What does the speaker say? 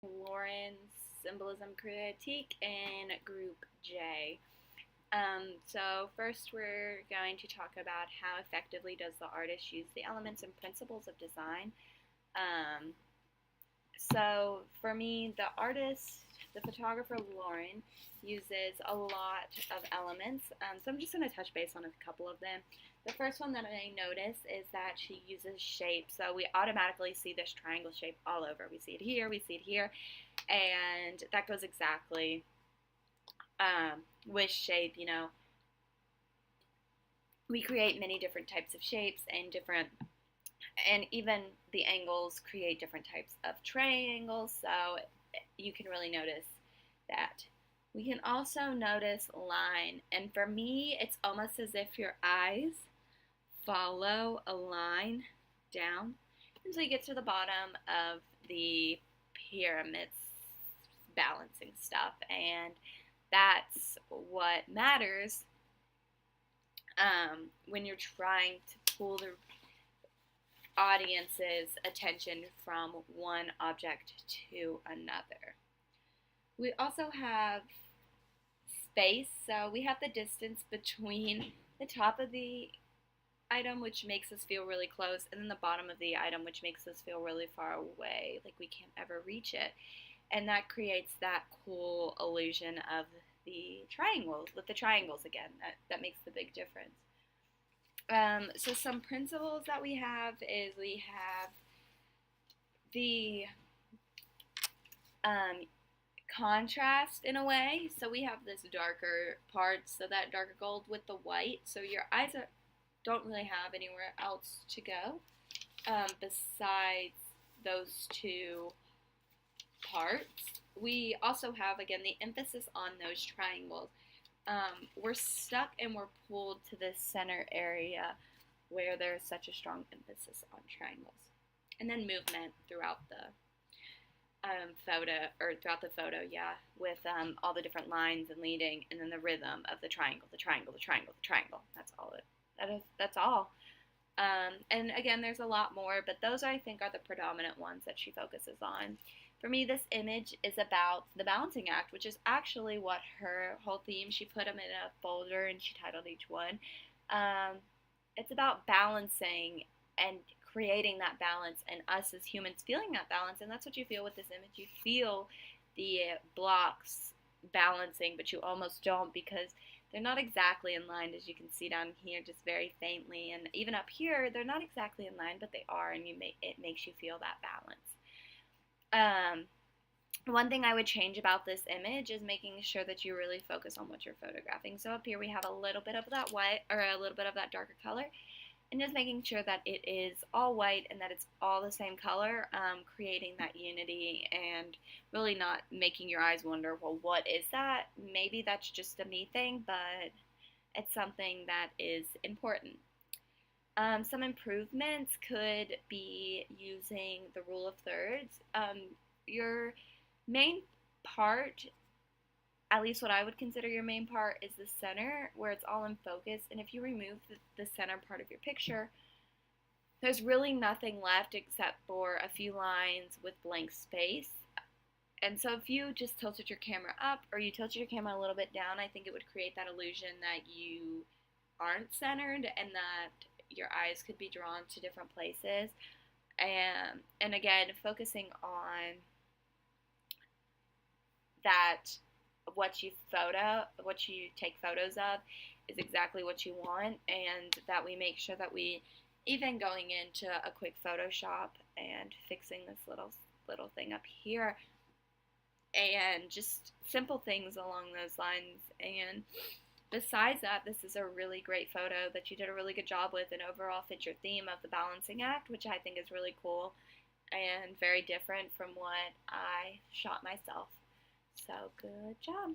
Lauren's Symbolism Critique in Group J. So first we're going to talk about how effectively does the artist use the elements and principles of design. Um, so for me, the artist, the photographer Lauren, uses a lot of elements. So I'm just going to touch base on a couple of them. The first one that I notice is that she uses shape. So we automatically see this triangle shape all over. We see it here, we see it here, and that goes exactly with shape. We create many different types of shapes and even the angles create different types of triangles, so you can really notice that. We can also notice line, and for me, it's almost as if your eyes follow a line down until you get to the bottom of the pyramids balancing stuff, and that's what matters when you're trying to pull the audience's attention from one object to another. We also have space, so we have the distance between the top of the item, which makes us feel really close, and then the bottom of the item, which makes us feel really far away, like we can't ever reach it. And that creates that cool illusion of the triangles, with the triangles again. That makes the big difference. So some principles that we have is we have the contrast in a way. So we have this darker part, so that darker gold with the white. So your eyes don't really have anywhere else to go besides those two parts. We also have, again, the emphasis on those triangles. We're stuck and we're pulled to this center area where there's such a strong emphasis on triangles. And then movement throughout the photo, yeah, with all the different lines and leading, and then the rhythm of the triangle, the triangle, the triangle, the triangle. That's all. And again, there's a lot more, but those I think are the predominant ones that she focuses on. For me, this image is about the balancing act, which is actually what her whole theme. She put them in a folder and she titled each one. It's about balancing and creating that balance, and us as humans feeling that balance, and that's what you feel with this image. You feel the blocks balancing, but you almost don't, because they're not exactly in line, as you can see down here, just very faintly, and even up here, they're not exactly in line, but they are, and it makes you feel that balance. One thing I would change about this image is making sure that you really focus on what you're photographing. So up here we have a little bit of that white, or a little bit of that darker color, and just making sure that it is all white and that it's all the same color, creating that unity and really not making your eyes wonder, well, what is that? Maybe that's just a me thing, but it's something that is important. Some improvements could be using the rule of thirds. Your main part, at least what I would consider your main part, is the center, where it's all in focus. And if you remove the center part of your picture, there's really nothing left except for a few lines with blank space. And so if you just tilted your camera up, or you tilted your camera a little bit down, I think it would create that illusion that you aren't centered and that your eyes could be drawn to different places. And again, focusing on that what you take photos of is exactly what you want, and that we make sure that we, even going into a quick Photoshop and fixing this little thing up here, and just simple things along those lines. And besides that, this is a really great photo that you did a really good job with, and overall fits your theme of the balancing act, which I think is really cool and very different from what I shot myself. So good job.